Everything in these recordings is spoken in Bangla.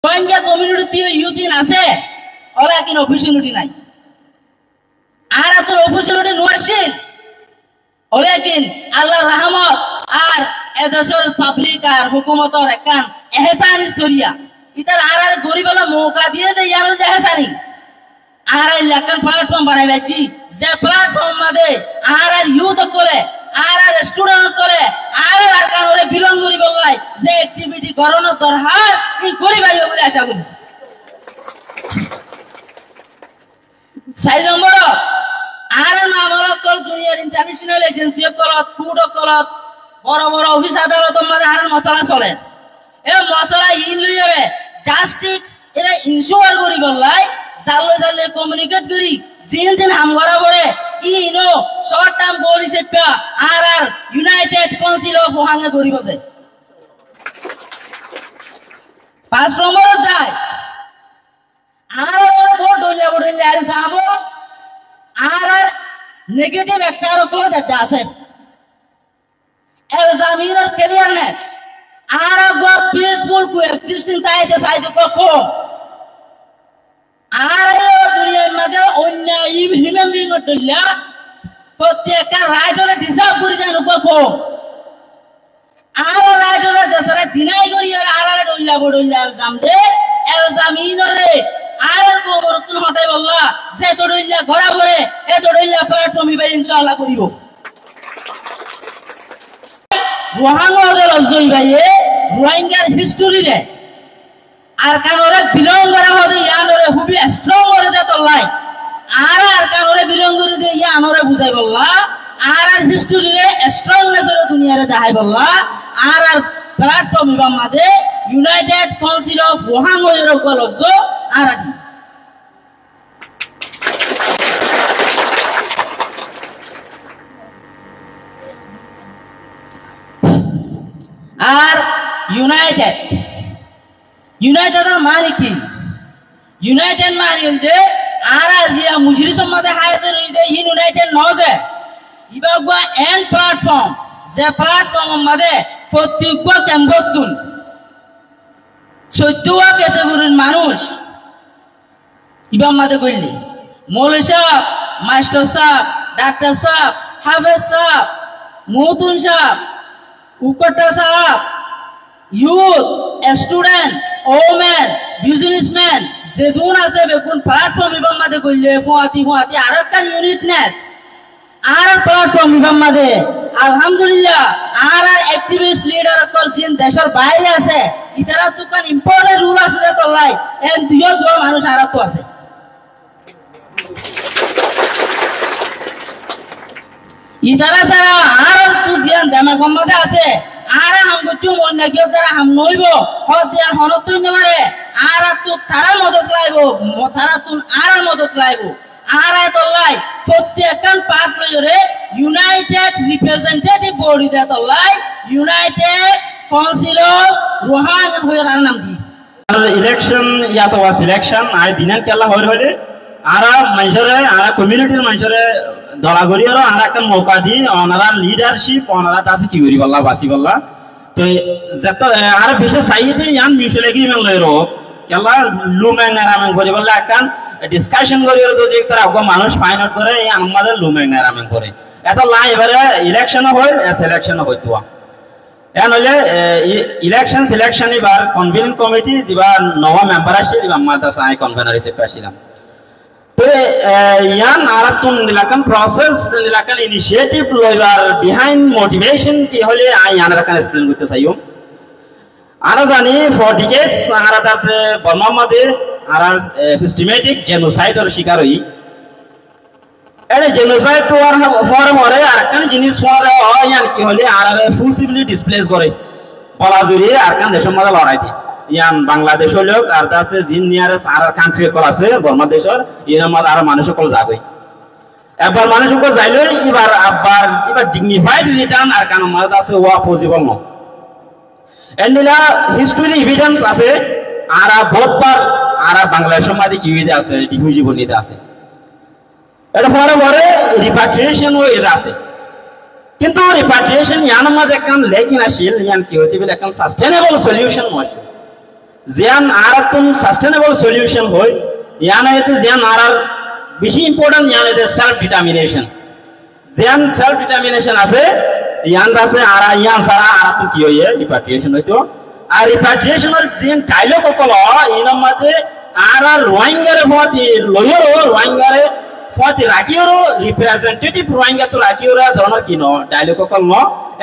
রোহিঙ্গা কমিউনিটি ইউথিন আছে ওলা কিন অপরচুনিটি নাই আর এত অপরচুনিটি নোয়ারছেন ওলা কিন আল্লাহর রহমত আর এদেশের পাবলিক আর হুকুমতর একান এহসানি সরিয়া ইতার আর গরিবলা মৌকা দিয়ে দেয় ইয়ানো যে এহসানি আর এলাকার প্ল্যাটফর্ম বানাইছি যে প্ল্যাটফর্ম মাঝে আর ইউথ করে আর স্টুডেন্ট করে আর কারণে বিলং করি বললাই যে অ্যাক্টিভিটি করানোর দরকার এই করিবারি বলে আশা করি 4 নম্বর আর মামলা কল দুনিয়ার ইন্টারন্যাশনাল এজেন্সি কলত ফুড কলত বড় বড় অফিস আদালত মাঝে আর মশলা চলে এ মশলা ইন লইরে জাস্টিস এরা ইনশিওর করি বললাই জালে জালে কমিউনিকেট করি জিন জিন হাম করা পরে ইনো শর্ট টার্ম গোল হিসেবে আর ইউনাইটেড কাউন্সিল অফ ওহাঙ্গে করিব যে 5 নম্বর যায় আর ভোট হইলে আর যাব আর নেগেটিভ একটা করে দেখতে আছে এলজামিনার ক্লিয়ারনেস আর পিসফুল কোএক্সিস্টিং তাইতে সাইতে কো আর দুনিয়ার মধ্যে অন্য হিউম্যান বিং হইলা প্রত্যেকটা রাইটরে ডিজার্ভ করে জানো কো আর রাইটরে দেশরে ডিনাই করি আর ডইলা বড়ইলা জামদে এলজামিনরে আর কোমরতুন হটাই বললা যে তোড়ইলা ঘরা ভরে এ তোড়ইলা প্ল্যাটফর্ম হিবে ইনশাআল্লাহ করিব রোহিঙ্গাদের লজই ভাইয়ে রোহিঙ্গার হিস্টরি রে আর কারণে বিলং করা হবে ইয়ানরে খুবই স্ট্রং করে দে তল্লাই আর কারণে বিলং করে দে ইয়ানরে বুঝাই বললা আর হিস্টরি রে স্ট্রংনেস এর দুনিয়ারে দেখাই বললা আর প্ল্যাটফর্ম ইবাম মাদে ইউনাইটেড কাউন্সিল অফ রোহিঙ্গা এর উপলব্ধ আর কি আর ইউনাইটেড মানে কি ইউনাইটেড মানে যে আর আজিয়া মুজরি সম্মাদে হায়াজের হইদে ইউনাইটেড নজে ইবাগবা এন্ড প্ল্যাটফর্ম যে প্ল্যাটফর্ম মাদে প্রত্যেকটা ক্যাম্পতুন 14টা ক্যাটাগরির মানুষ ইবাম মাদে কইলি মৌলভী সাহেব মাস্টার সাহেব ডাক্তার সাহেব হাফেজ সাহেব মুহতুন সাহেব উকটা সাহেব youth, student, women, businessman, যেদুন আছে বেগুন প্ল্যাটফর্ম ইবাম মাদে কইলে ফুয়াতি আর একটা ইউনিটনেস আর প্ল্যাটফর্ম ইবাম মাদে আলহামদুলিল্লাহ আর অ্যাক্টিভিস্ট লিডার কল জিন দেশের বাইরে আছে ইতারা তো কোন ইম্পর্টেন্ট রুল আছে যে তলাই এন দুইও মানুষ আর তো আছে ইতারা সারা আর তো ধ্যান দেমা গম্মাদে আছে আর হামগটু মন নাকিও তারা হাম নইব হদিয়ার হনতুই নমারে আর তো তারা মদত লাইবো তারা তুন আর মদত লাইবো আর তল্লাই প্রত্যেকটা পার্ট লইরে ইউনাইটেড রিপ্রেজেন্টেটিভ বডি দে তল্লাই ইউনাইটেড কাউন্সিল অফ রোহিঙ্গা হয়ে নাম দি ইলেকশন ইয়া তো সিলেকশন আই দিনান কেলা হইলে আর মানুষরে আর কমিউনিটির মানুষরে দলা করিয়ার আর একটা মৌকা দি ওনারা লিডারশিপ ওনারা তাছে কি করি বললা বাসি বললা তো যত আর বিশেষ চাইতে ইয়ান মিউচুয়াল এগ্রিমেন্ট লইরো কেলা লুমেন নারামেন করি বললা একখান ডিসকাশন করিয়ার তো যে তারা মানুষ ফাইন আউট করে এই আমাদের লুমেন নারামেন করে এত লাই এবারে ইলেকশন হয় সিলেকশন হইতো এন হলে ইলেকশন সিলেকশন এবার কনভেনিং কমিটি যেবা নয়া মেম্বার আসে আমাদের সাই কনভেনার হিসেবে আসছিলাম তো ইয়ান আরাতুন নিলাকান প্রসেস নিলাকান ইনিশিয়েটিভ লইবার বিহাইন্ড মোটিভেশন কি হলে আই ইয়ানার কান এক্সপ্লেইন করতে চাইও আরা জানি ফর ডিকেডস আরা আছে বর্মা মাদে আরা সিস্টেমেটিক জেনোসাইডের শিকার হই এনে জেনোসাইড পর ফর মরে আরকান জিনিস ফর ইয়ান কি হলে আরা ফোর্সিবলি ডিসপ্লেস করে বলা জুড়ি আরকান দেশের মধ্যে লড়াই দি ইয়ান বাংলাদেশ লোক আর আছে জিন নিয়ারেস্ট আর কান্ট্রি কল আছে বাংলাদেশের এর মধ্যে আর মানুষ কল যাবে একবার মানুষ কল যাইলে এবার ডিগনিফাইড রিটার্ন আর কান মধ্যে আছে ওয়া পসিবল ন এন্ডিলা হিস্টরি এভিডেন্স আছে আর বহুতবার আর বাংলাদেশের মধ্যে কি হইতে আছে ডিফিউজি বনিতে আছে এটা পরে পরে রিপাট্রিয়েশন ও এর আছে কিন্তু রিপাট্রিয়েশন ইয়ান মধ্যে কান লেকিন আসিল ইয়ান কি হইতে বলে কান সাস্টেনেবল সলিউশন নয় জিয়ান আরাতুন সাস্টেনেবল সলিউশন হয় ইয়ানা এতে জিয়ান আরার বেশি ইম্পর্টেন্ট ইয়ান এতে সেলফ ডিটারমিনেশন জিয়ান সেলফ ডিটারমিনেশন আছে ইয়ান আছে আর ইয়ান সারা আরাতুন কি হইয়ে রিপাট্রিয়েশন হইতো আর রিপাট্রিয়েশনের জিন ডায়লগ কল ইনার মধ্যে আর রোহিঙ্গারে ফতি লয়রো রোহিঙ্গারে ফতি রাখিওরো রিপ্রেজেন্টেটিভ রোহিঙ্গা তো রাখিওরা ধরনের কি ন ডায়লগ কল ন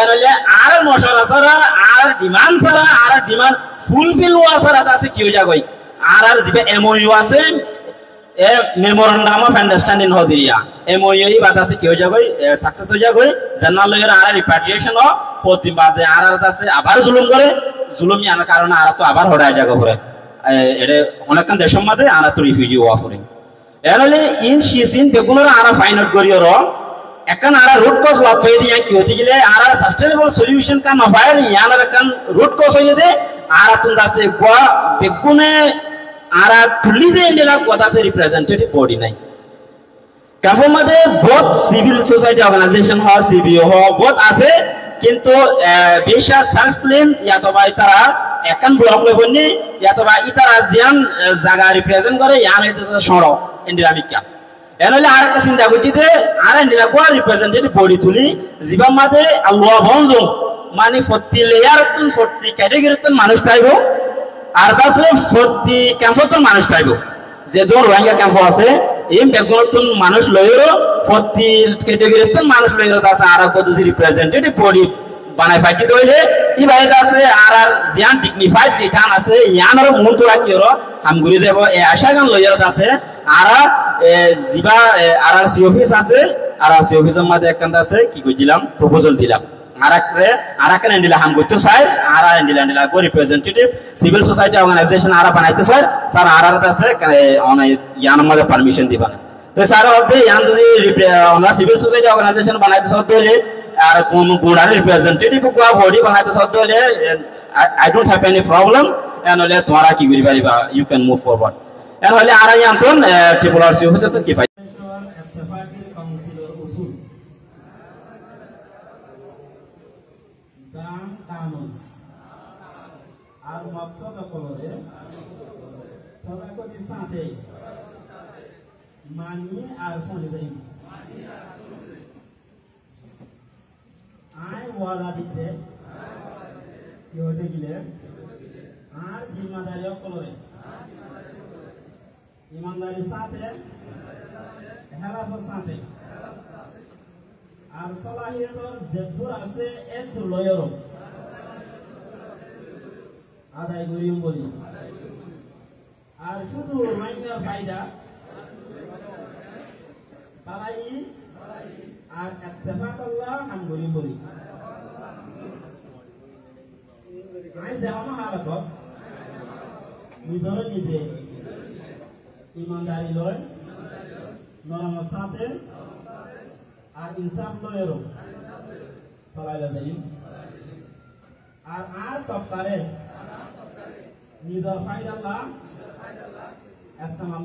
এনলে আর মশরা সারা আর ডিমান্ড সারা আর ডিমান্ড ফুলফিল হওয়া সারা আছে কি হইয়া গই আর যে এমওইউ আছে এ মেমোরেন্ডাম অফ আন্ডারস্ট্যান্ডিং হদিয়া এমওইউ এই বাত আছে কি হইয়া গই সাকসেস হইয়া গই জার্নাল লয়ের আর রিপাট্রিয়েশন ও ফতি বাদে আর আছে আবার জুলুম করে জুলুম ইয়ার কারণে আর তো আবার হড়ায় জায়গা পড়ে এটা অনেকক্ষণ দেশের মধ্যে আর তো রিফিউজি হওয়া পড়ে এনলে ইন সিসিন বেগুনের আর ফাইন আউট করিওর এখন আর রুট কজ লাভ হয়ে দিয়ে কি হতে গেলে আর সাস্টেনেবল সলিউশন কাম নফায়ার ইয়ান আর এখন রুট কজ হয়ে দে আর তুন দাসে গোয়া বেগুনে আর তুলি দে ইন্ডিয়া গোয়া দাসে রিপ্রেজেন্টেটিভ বডি নাই কাফের মধ্যে বহুত সিভিল সোসাইটি অর্গানাইজেশন হয় সিবিও হয় বহুত আছে কিন্তু বেশা সেলফ ক্লেম ইয়াতবা ইতারা এখন ব্লক লেবনি ইয়াতবা ইতারা জিয়ান জায়গা রিপ্রেজেন্ট করে ইয়ান হইতে সড় ইন্ডিয়া মিকা এনলে আর একটা চিন্তা করছি যে আর ইন্ডিয়া কোয়া রিপ্রেজেন্টেটিভ বডি তুলি জিবা মাঝে আল্লাহ বনজুম মানে 40 লেয়ার তুন 40 ক্যাটাগরি তুন মানুষ পাইবো আর তাসলে 40 ক্যাম্পত মানুষ পাইবো যে দোর রোহিঙ্গা ক্যাম্প আছে এই বেগুনতুন মানুষ লইরো 40 ক্যাটাগরি তুন মানুষ লইরো তাসে আর কত রিপ্রেজেন্টেটিভ বডি বানাই ফাইটি দইলে ই বাইরে আছে আর জিয়ান ডিগনিফাইড রিটার্ন আছে ইয়ানর মূল তোরা কি হলো হামগুরি যাব এ আশা গান লইরো আছে আর জিবা আর সি অফিস আছে আর সি অফিসের মধ্যে একখান আছে কি কইছিলাম প্রপোজাল দিলাম আর একটা এন্ডিলা হাম করতে চাই আর এন্ডিলা গো রিপ্রেজেন্টেটিভ সিভিল সোসাইটি অর্গানাইজেশন আর বানাইতে চাই স্যার আর আছে ইয়ানের মধ্যে পারমিশন দিবা না তো স্যার হতে ইয়ান যদি আমরা সিভিল সোসাইটি অর্গানাইজেশন বানাইতে সত্য হলে আর কোন গুণার রিপ্রেজেন্টেটিভ কোয়া বডি বানাইতে সত্য হলে I don't have any problem এনলে তোমরা কি করি পারিবা ইউ ক্যান মুভ ফরওয়ার্ড এনলে আর ইয়ান্তন ট্রিপল আর সি অফিসে তো কি পাই আর মকসদ করে সদাকতি সাথে মানি আর শুনে দেই আই ওয়াদা দিতে কি হতে গেলে আর ইমানদারি করে ইমানদারি সাথে হেলাসের সাথে আর সলাহিয়তর যেদুর আছে এক লয়র আদায় করিম বলি আর শুধু রোহিঙ্গার ফায়দা তালাই আর ইত্তেফাকাল্লাহ হাম করিম বলি আই যেমন হালত নিজরে নিজে ইমানদারি লয় নরমের সাথে আর ইনসাফ লয়ের চলাইলে যাই আর তফকারে নিজের ফায়দাল্লাহ ইস্তেমাল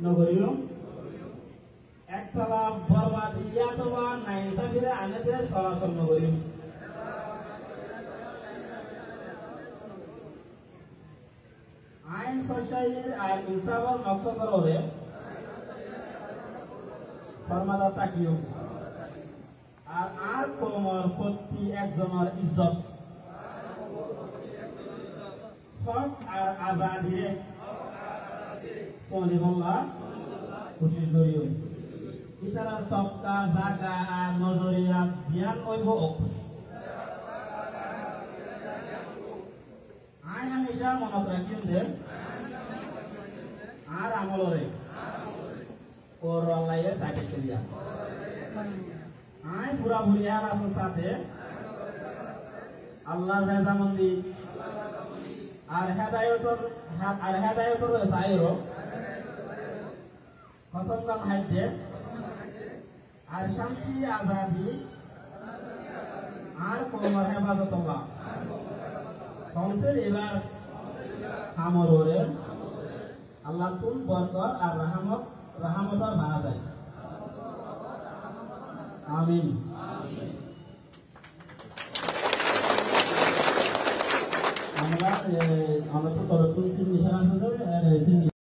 নগরিয়ম একতলা বরবাদ ইয়াতবা নাইনসাফিরে আনেতে সরাসর নগরিয়ম আইন সোসাইটির আর ইনসাফের মকসদ হলে ফরমাদা তাকিও আর কোমর প্রতি একজনের ইজ্জত হক আর আজাদিরে সলিমুল্লাহ খুশি করিও ইতারার তবকা জাগা আর নজরিয়া জ্ঞান হইব আই হামেশা মনত রাখিম যে আর আমলরে ওর আল্লাহে সাথে করিয়া আই পুরা ভুলিয়ার আছে সাথে আল্লাহর রাজামন্দি আর হেদায়তর সাইরো কসমকান হাইতে আর শান্তি আজাদি আর কোমর হেফাজতুল্লাহ কাউন্সিল এবার আমরে আল্লাহ তুল বরকত আর রাহমতর মানা যায় আমিন আমরা তো তরফ সিগনেচার আছে